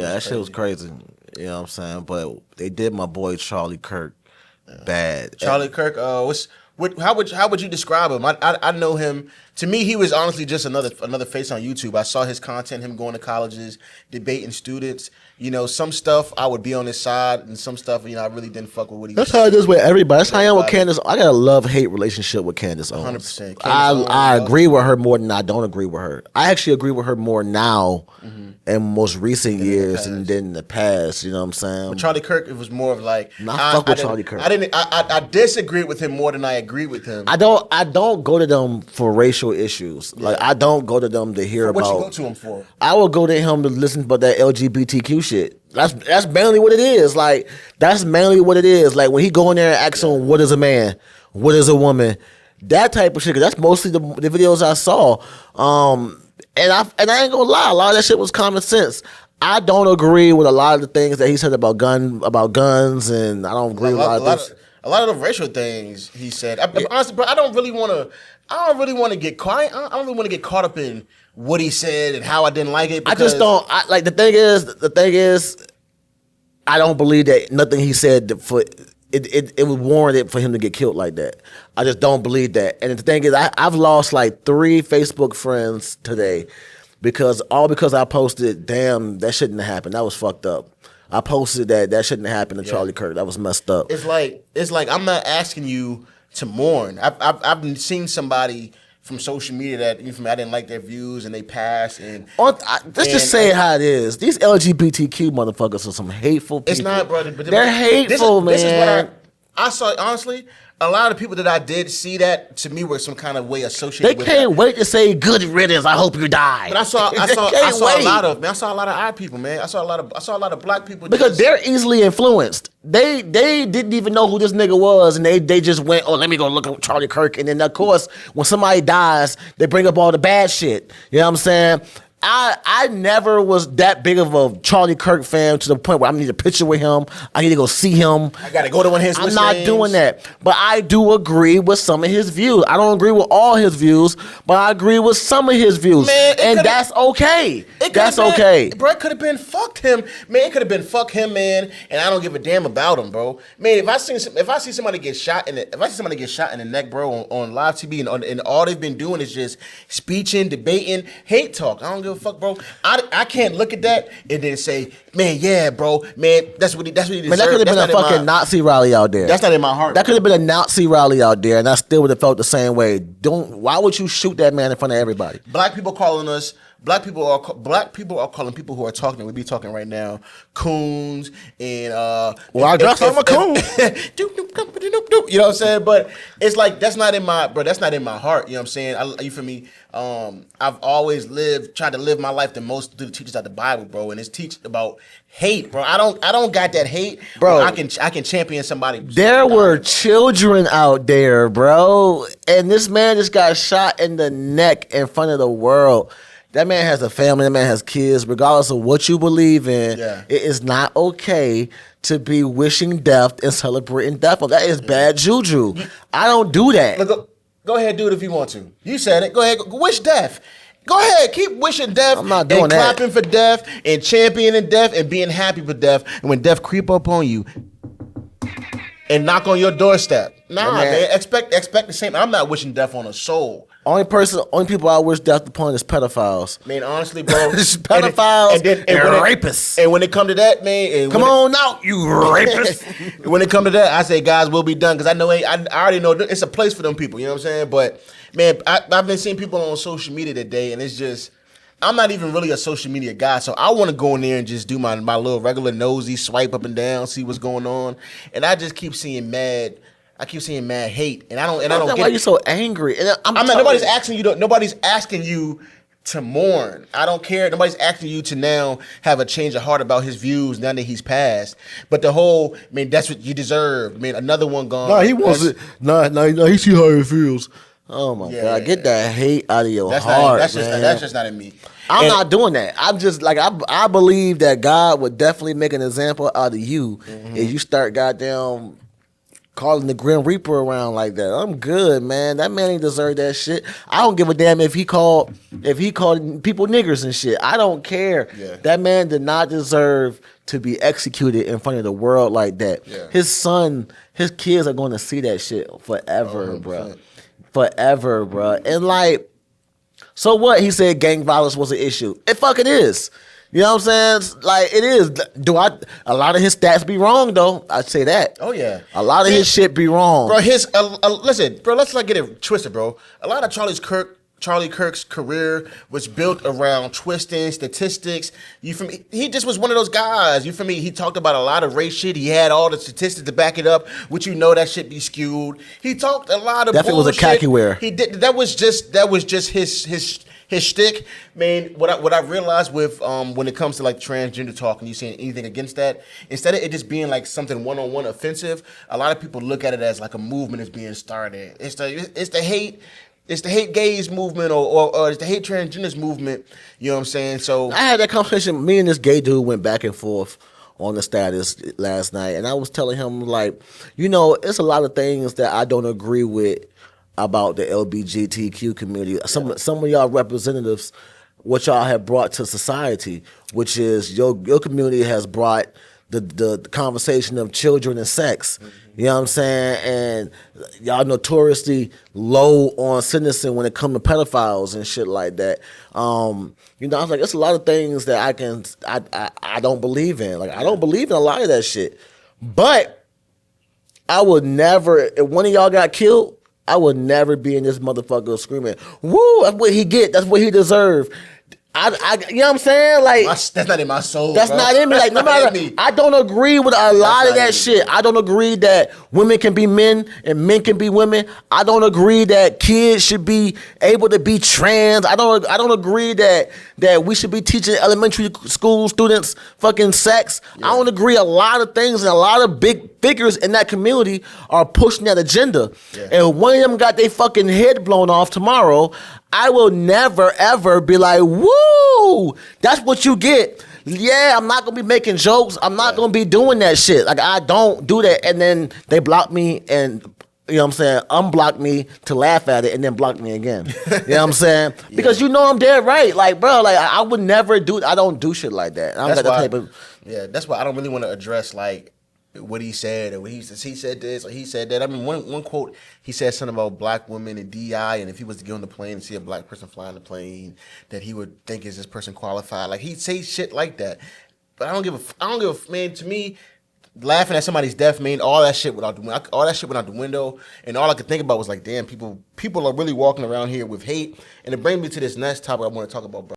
Yeah, that shit was crazy. You know what I'm saying? But they did my boy Charlie Kirk bad. Charlie Kirk, how would you describe him? I know him. To me, he was honestly just another face on YouTube. I saw his content, him going to colleges, debating students. You know, some stuff I would be on his side, and some stuff, I really didn't fuck with what he was That's how it is with everybody. That's how I am with Candace. I got a love-hate relationship with Candace Owens. 100%. I agree with her more than I don't agree with her. I actually agree with her more now in most recent years than in the past. You know what I'm saying? With Charlie Kirk, it was more of like I fuck with Charlie Kirk. I disagreed with him more than I agreed with him. I don't go to them for racial issues. Yeah. Like I don't go to them to hear about. What you go to him for? I will go to him to listen about that LGBTQ shit. That's mainly what it is. Like that's mainly what it is. Like when he go in there and ask him, what is a man? What is a woman? That type of shit. Cause that's mostly the videos I saw. And I ain't gonna lie, a lot of that shit was common sense. I don't agree with a lot of the things that he said about guns, and I don't agree with a lot of the racial things he said. Honestly, bro, I don't really want to get caught. I don't really want to get caught up in what he said and how I didn't like it. I just don't. The thing is, I don't believe that nothing he said it was warranted for him to get killed like that. I just don't believe that. And the thing is, I've lost like 3 Facebook friends today because I posted, damn, that shouldn't have happened. That was fucked up. I posted that shouldn't have happened to Charlie Kirk. That was messed up. It's like I'm not asking you to mourn. I've seen somebody from social media that I didn't like their views and they passed just say it how it is. These LGBTQ motherfuckers are some hateful people. It's not, brother. But they're hateful, man. This is what I saw. Honestly, a lot of people that I did see that to me were some kind of way associated. They can't wait to say good riddance. I hope you die. But I saw a lot of our people, man. I saw a lot of black people because they're easily influenced. They didn't even know who this nigga was, and they just went, oh, let me go look at Charlie Kirk. And then of course, when somebody dies, they bring up all the bad shit. You know what I'm saying? I never was that big of a Charlie Kirk fan to the point where I need a picture with him. I need to go see him. I got to go to one of his I'm not doing that. But I do agree with some of his views. I don't agree with all his views, but I agree with some of his views. Man, and that's okay. That's okay. Bro, it could have been fuck him. Man, it could have been fuck him, man, and I don't give a damn about him, bro. Man, if I see somebody get shot in the neck, bro, on live TV and all they've been doing is just speeching, debating, hate talk. I don't give a fuck, bro. I can't look at that and then say, man, yeah, bro, man, that's what he deserved. Man, that could have been a fucking Nazi rally out there. That's not in my heart. That could have been a Nazi rally out there, and I still would have felt the same way. Why would you shoot that man in front of everybody? Black people are calling people who are talking. We be talking right now, coons and well, I guess I'm a coon. You know what I'm saying? But it's like that's not in my heart. You know what I'm saying? You feel me? I've always tried to live my life the most through the teachers out the Bible, bro, and it's teach about hate, bro. I don't got that hate, bro. I can champion somebody. There were children out there, bro, and this man just got shot in the neck in front of the world. That man has a family. That man has kids. Regardless of what you believe in, it is not okay to be wishing death and celebrating death. That is bad juju. I don't do that. Look, go ahead, do it if you want to. You said it. Go ahead, wish death. Go ahead, keep wishing death. I'm not doing and that. Clapping for death and championing death and being happy for death. And when death creep up on you and knock on your doorstep, man, expect the same. I'm not wishing death on a soul. Only people I wish death upon is pedophiles. Man, honestly, bro, pedophiles and rapists. And when it come to that, man, come on out, you rapist. When it come to that, I say, guys, will be done because I already know it's a place for them people. You know what I'm saying? But man, I've been seeing people on social media today, and it's just. I'm not even really a social media guy, so I want to go in there and just do my little regular nosy swipe up and down, see what's going on, and I just keep seeing mad hate, and I don't get why you're so angry. And nobody's asking you to mourn. I don't care. Nobody's asking you to now have a change of heart about his views now that he's passed. But the whole, that's what you deserve. Another one gone. No, he wants it. No, he see how it feels. Oh my God! Get that hate out of your heart, man. That's just not in me. I'm not doing that. I'm just like I believe that God would definitely make an example out of you if you start goddamn calling the Grim Reaper around like that. I'm good, man. That man ain't deserve that shit. I don't give a damn if he called people niggers and shit. I don't care. Yeah. That man did not deserve to be executed in front of the world like that. Yeah. His kids are going to see that shit forever, 100%. bro. Forever, bro. And like, so what? He said gang violence was an issue. It fucking is. You know what I'm saying? Like, it is. A lot of his stats be wrong, though. I'd say that. Oh, yeah. A lot of his shit be wrong. Bro, listen, bro, let's not get it twisted, bro. A lot of Charlie Kirk's career was built around twisting statistics. You feel me? He just was one of those guys. You feel me? He talked about a lot of race shit. He had all the statistics to back it up, which you know that shit be skewed. He talked a lot of Definitely bullshit. was a khaki wear. He did. That was just his shtick. Man, what I realized with when it comes to like transgender talk and you saying anything against that, instead of it just being like something one-on-one offensive, a lot of people look at it as like a movement is being started. It's the hate gays movement or it's the hate transgenders movement. You know what I'm saying? So I had that conversation. Me and this gay dude went back and forth on the status last night, and I was telling him, like, you know, it's a lot of things that I don't agree with about the LGBTQ community. Some of y'all representatives, what y'all have brought to society, which is your community has brought the conversation of children and sex. You know what I'm saying? And y'all notoriously low on sentencing when it comes to pedophiles and shit like that. You know, I was like, it's a lot of things that I don't believe in. Like, I don't believe in a lot of that shit. But I would never, if one of y'all got killed, I would never be in this motherfucker screaming, woo, that's what he get, that's what he deserve. You know what I'm saying? Like, that's not in my soul. That's not in me. Like, no matter, I don't agree with a lot of that shit. I don't agree that women can be men and men can be women. I don't agree that kids should be able to be trans. I don't agree that we should be teaching elementary school students fucking sex. Yeah. I don't agree a lot of things, and a lot of big figures in that community are pushing that agenda. Yeah. And one of them got their fucking head blown off tomorrow. I will never, ever be like, woo, that's what you get. Yeah, I'm not going to be making jokes. I'm not going to be doing that shit. Like, I don't do that. And then they block me and, you know what I'm saying, unblock me to laugh at it and then block me again. You know what I'm saying? Because you know I'm dead right. Like, bro, like, I would never do, I don't do shit like that. I don't got that type of. Yeah, that's why I don't really want to address, like, what he said, or he said this, or he said that. I mean, one quote, he said something about black women and DI, and if he was to get on the plane and see a black person flying the plane, that he would think, is this person qualified? Like, he'd say shit like that. But I don't give a man. To me, laughing at somebody's death, man, all that shit went out the window, and all I could think about was like, damn, people are really walking around here with hate. And it brings me to this next topic I want to talk about, bro.